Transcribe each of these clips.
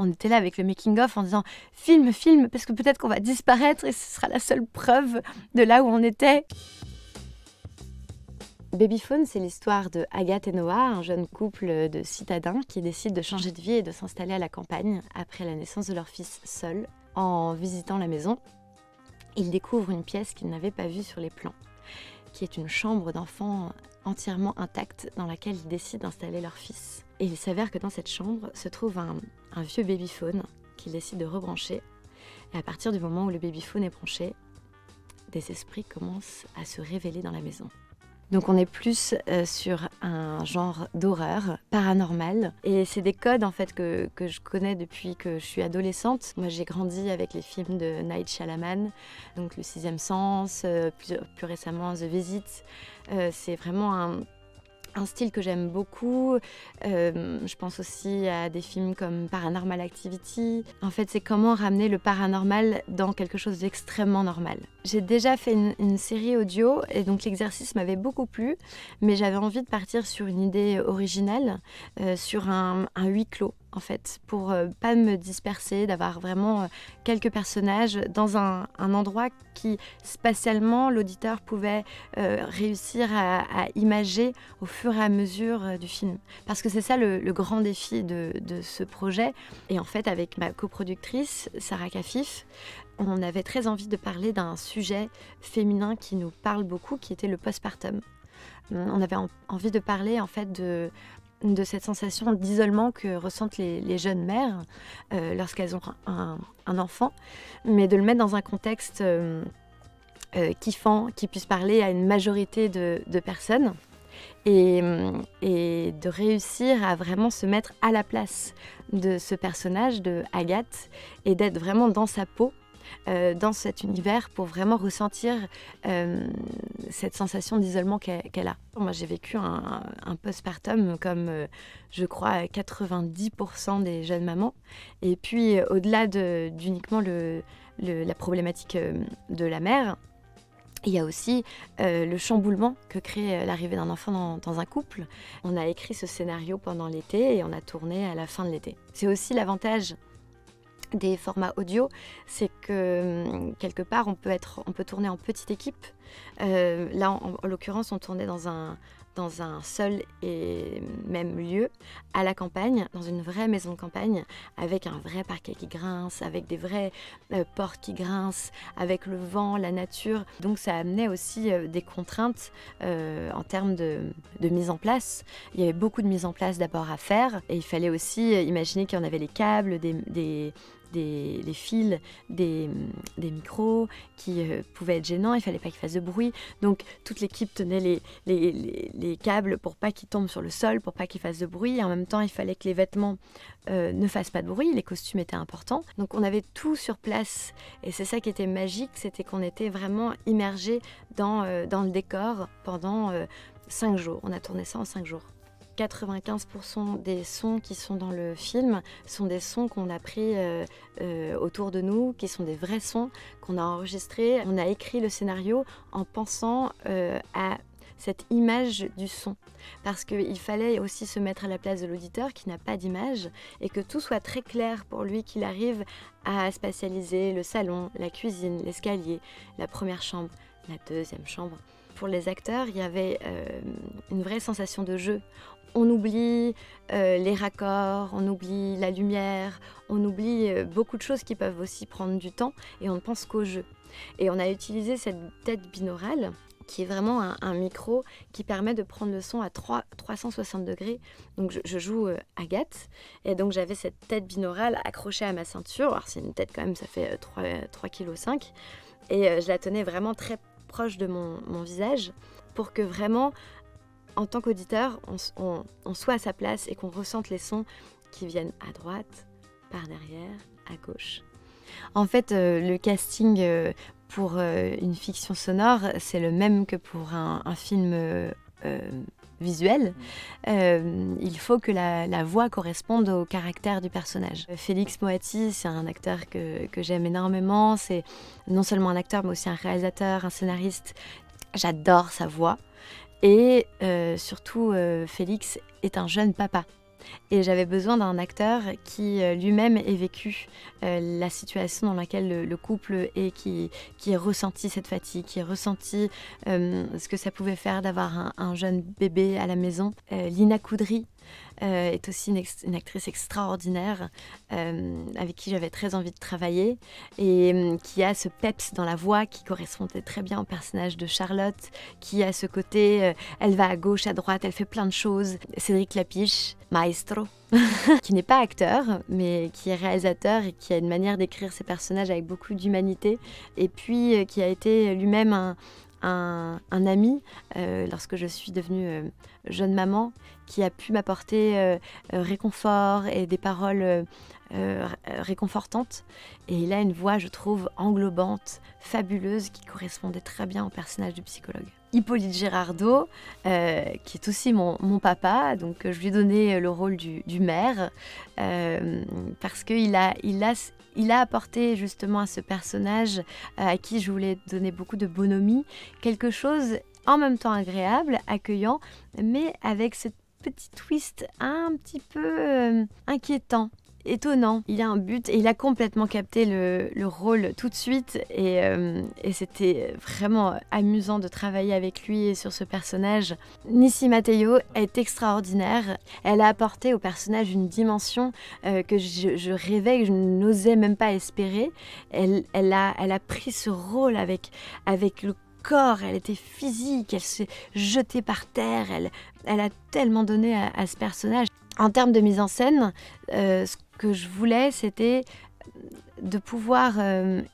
On était là avec le making-of en disant « Filme, filme, parce que peut-être qu'on va disparaître et ce sera la seule preuve de là où on était ». Babyphone, c'est l'histoire de Agathe et Noah, un jeune couple de citadins qui décident de changer de vie et de s'installer à la campagne après la naissance de leur fils seul. En visitant la maison, ils découvrent une pièce qu'ils n'avaient pas vue sur les plans, qui est une chambre d'enfant entièrement intacte dans laquelle ils décident d'installer leur fils. Et il s'avère que dans cette chambre se trouve un vieux babyphone qu'ils décident de rebrancher. Et à partir du moment où le babyphone est branché, des esprits commencent à se révéler dans la maison. Donc on est plus sur un genre d'horreur paranormale. Et c'est des codes en fait que je connais depuis que je suis adolescente. Moi j'ai grandi avec les films de Night Shyamalan, donc Le Sixième Sens, plus récemment The Visit. C'est vraiment un style que j'aime beaucoup. Je pense aussi à des films comme Paranormal Activity. En fait, c'est comment ramener le paranormal dans quelque chose d'extrêmement normal. J'ai déjà fait une série audio et donc l'exercice m'avait beaucoup plu, mais j'avais envie de partir sur une idée originale, sur un huis clos. En fait, pour pas me disperser, d'avoir vraiment quelques personnages dans un endroit qui, spatialement, l'auditeur pouvait réussir à imager au fur et à mesure du film. Parce que c'est ça le grand défi de ce projet. Et en fait, avec ma coproductrice, Sarah Kafif, on avait très envie de parler d'un sujet féminin qui nous parle beaucoup, qui était le postpartum. On avait envie de parler en fait de cette sensation d'isolement que ressentent les jeunes mères lorsqu'elles ont un enfant, mais de le mettre dans un contexte kiffant, qui puisse parler à une majorité de personnes et de réussir à vraiment se mettre à la place de ce personnage, de Agathe, et d'être vraiment dans sa peau, dans cet univers pour vraiment ressentir cette sensation d'isolement qu'elle a. Moi, j'ai vécu un postpartum comme, je crois, 90% des jeunes mamans. Et puis, au-delà d'uniquement la problématique de la mère, il y a aussi le chamboulement que crée l'arrivée d'un enfant dans un couple. On a écrit ce scénario pendant l'été et on a tourné à la fin de l'été. C'est aussi l'avantage des formats audio, c'est que quelque part on peut tourner en petite équipe. Là en l'occurrence on tournait dans un seul et même lieu, à la campagne, dans une vraie maison de campagne, avec un vrai parquet qui grince, avec des vraies portes qui grincent, avec le vent, la nature. Donc ça amenait aussi des contraintes en termes de mise en place. Il y avait beaucoup de mise en place d'abord à faire, et il fallait aussi imaginer qu'il y en avait les câbles, les fils, des micros qui pouvaient être gênants, il fallait pas qu'ils fassent de bruit. Donc toute l'équipe tenait les câbles pour pas qu'ils tombent sur le sol, pour pas qu'ils fassent de bruit. Et en même temps, il fallait que les vêtements ne fassent pas de bruit, les costumes étaient importants. Donc on avait tout sur place. Et c'est ça qui était magique, c'était qu'on était vraiment immergés dans le décor pendant 5 jours. On a tourné ça en 5 jours. 95% des sons qui sont dans le film sont des sons qu'on a pris autour de nous, qui sont des vrais sons qu'on a enregistrés. On a écrit le scénario en pensant à cette image du son. Parce qu'il fallait aussi se mettre à la place de l'auditeur qui n'a pas d'image et que tout soit très clair pour lui, qu'il arrive à spatialiser le salon, la cuisine, l'escalier, la première chambre, la deuxième chambre. Pour les acteurs, il y avait une vraie sensation de jeu. On oublie les raccords, on oublie la lumière, on oublie beaucoup de choses qui peuvent aussi prendre du temps et on ne pense qu'au jeu. Et on a utilisé cette tête binaurale qui est vraiment un micro qui permet de prendre le son à 360 degrés. Donc je joue Agathe et donc j'avais cette tête binaurale accrochée à ma ceinture. Alors c'est une tête quand même, ça fait 3,5 kg et je la tenais vraiment très proche de mon visage pour que vraiment, en tant qu'auditeur, on soit à sa place et qu'on ressente les sons qui viennent à droite, par derrière, à gauche. En fait, le casting pour une fiction sonore, c'est le même que pour un film visuel. Il faut que la voix corresponde au caractère du personnage. Félix Moati, c'est un acteur que j'aime énormément. C'est non seulement un acteur, mais aussi un réalisateur, un scénariste. J'adore sa voix. Et surtout, Félix est un jeune papa. Et j'avais besoin d'un acteur qui lui-même ait vécu la situation dans laquelle le couple est, qui ait ressenti cette fatigue, qui ait ressenti ce que ça pouvait faire d'avoir un jeune bébé à la maison. Lina Coudry est aussi une actrice extraordinaire avec qui j'avais très envie de travailler et qui a ce peps dans la voix qui correspondait très bien au personnage de Charlotte, qui a ce côté, elle va à gauche, à droite, elle fait plein de choses. Cédric Lapiche, maestro, qui n'est pas acteur, mais qui est réalisateur et qui a une manière d'écrire ses personnages avec beaucoup d'humanité, et puis qui a été lui-même un ami lorsque je suis devenue jeune maman, qui a pu m'apporter réconfort et des paroles réconfortantes. Et il a une voix, je trouve, englobante, fabuleuse, qui correspondait très bien au personnage du psychologue. Hippolyte Girardot, qui est aussi mon papa, donc je lui ai donné le rôle du maire, parce qu'il a apporté justement à ce personnage à qui je voulais donner beaucoup de bonhomie, quelque chose en même temps agréable, accueillant, mais avec ce petit twist un petit peu inquiétant, étonnant. Il a un but et il a complètement capté le rôle tout de suite et c'était vraiment amusant de travailler avec lui et sur ce personnage. Nissi Matteo est extraordinaire. Elle a apporté au personnage une dimension que je rêvais, que je n'osais même pas espérer. Elle a pris ce rôle avec le corps, elle était physique, elle s'est jetée par terre, elle a tellement donné à ce personnage. En termes de mise en scène, ce que je voulais, c'était de pouvoir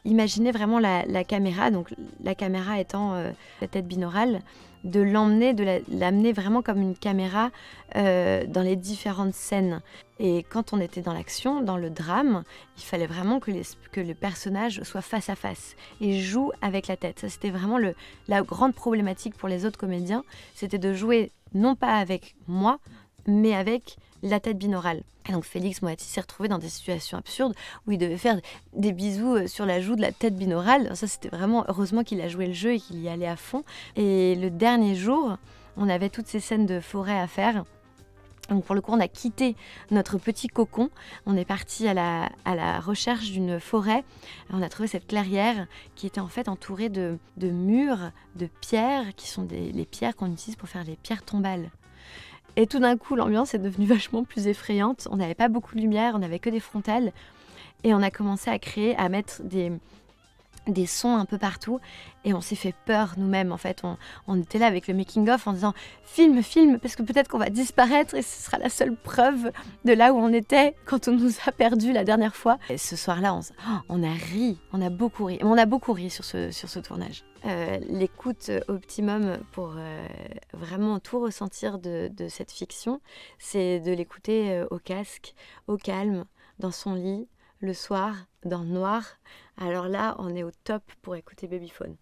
imaginer vraiment la caméra, donc la caméra étant la tête binaurale, de l'amener vraiment comme une caméra dans les différentes scènes. Et quand on était dans l'action, dans le drame, il fallait vraiment que le personnage soit face à face et joue avec la tête. Ça, c'était vraiment la grande problématique pour les autres comédiens, c'était de jouer non pas avec moi, mais avec la tête binaurale. Et donc Félix Moati s'est retrouvé dans des situations absurdes où il devait faire des bisous sur la joue de la tête binaurale. Ça, c'était vraiment, heureusement qu'il a joué le jeu et qu'il y allait à fond. Et le dernier jour, on avait toutes ces scènes de forêt à faire. Donc pour le coup, on a quitté notre petit cocon. On est parti à la recherche d'une forêt. On a trouvé cette clairière qui était en fait entourée de murs, de pierres, qui sont les pierres qu'on utilise pour faire les pierres tombales. Et tout d'un coup, l'ambiance est devenue vachement plus effrayante. On n'avait pas beaucoup de lumière, on n'avait que des frontales. Et on a commencé à mettre des sons un peu partout. Et on s'est fait peur nous-mêmes. En fait, on était là avec le making-of en disant « Filme, parce que peut-être qu'on va disparaître et ce sera la seule preuve de là où on était quand on nous a perdus la dernière fois. » Et ce soir-là, on a ri, on a beaucoup ri. On a beaucoup ri sur ce tournage. L'écoute optimum pour vraiment tout ressentir de cette fiction, c'est de l'écouter au casque, au calme, dans son lit, le soir, dans le noir. Alors là, on est au top pour écouter Babyphone.